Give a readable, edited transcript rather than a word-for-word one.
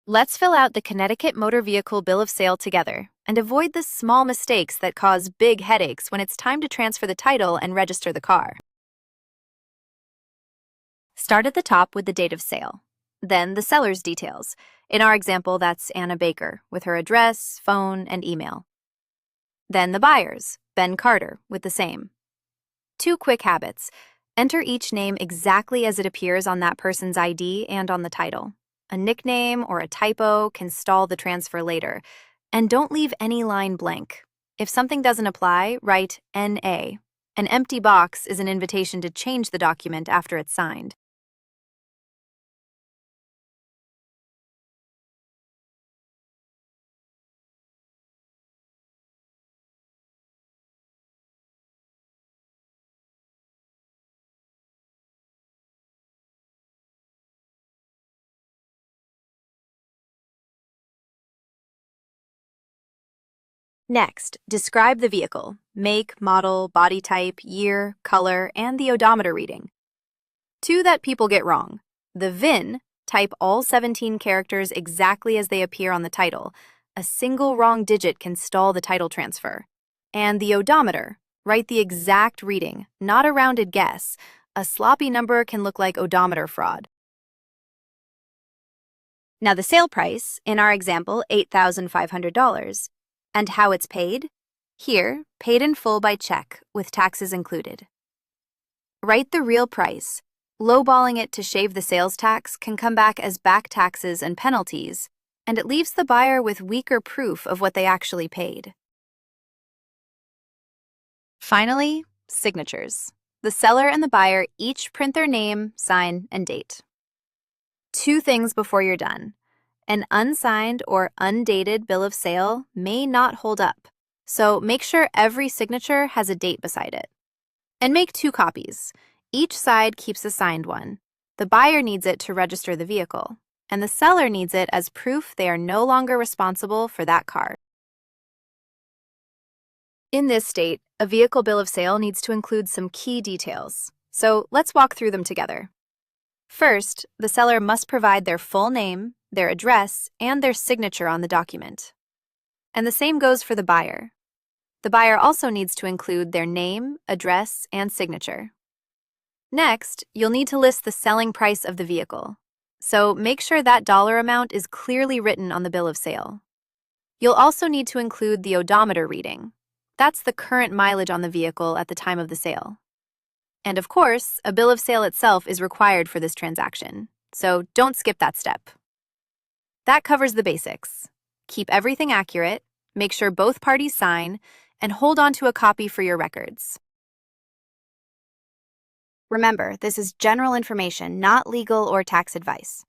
Let's fill out the Connecticut Motor Vehicle Bill of Sale together and avoid the small mistakes that cause big headaches when it's time to transfer the title and register the car. Start at the top with the date of sale. Then the seller's details. In our example, that's Anna Baker, with her address, phone, and email. Then the buyers, Ben Carter, with the same. 2 quick habits. Enter each name exactly as it appears on that person's ID and on the title. A nickname or a typo can stall the transfer later. And don't leave any line blank. If something doesn't apply, write NA. An empty box is an invitation to change the document after it's signed. Next, describe the vehicle: make, model, body type, year, color, and the odometer reading. 2 that people get wrong. The VIN, type all 17 characters exactly as they appear on the title. A single wrong digit can stall the title transfer. And the odometer, write the exact reading, not a rounded guess. A sloppy number can look like odometer fraud. Now the sale price, in our example, $8,500. And how it's paid? Here, paid in full by check, with taxes included. Write the real price. Lowballing it to shave the sales tax can come back as back taxes and penalties, and it leaves the buyer with weaker proof of what they actually paid. Finally, signatures. The seller and the buyer each print their name, sign, and date. 2 things before you're done. An unsigned or undated bill of sale may not hold up, so make sure every signature has a date beside it. And make 2 copies. Each side keeps a signed one. The buyer needs it to register the vehicle, and the seller needs it as proof they are no longer responsible for that car. In this state, a vehicle bill of sale needs to include some key details, so let's walk through them together. First, the seller must provide their full name, their address, and their signature on the document. And the same goes for the buyer. The buyer also needs to include their name, address, and signature. Next, you'll need to list the selling price of the vehicle, so make sure that dollar amount is clearly written on the bill of sale. You'll also need to include the odometer reading. That's the current mileage on the vehicle at the time of the sale. And of course, a bill of sale itself is required for this transaction, so don't skip that step. That covers the basics. Keep everything accurate, make sure both parties sign, and hold on to a copy for your records. Remember, this is general information, not legal or tax advice.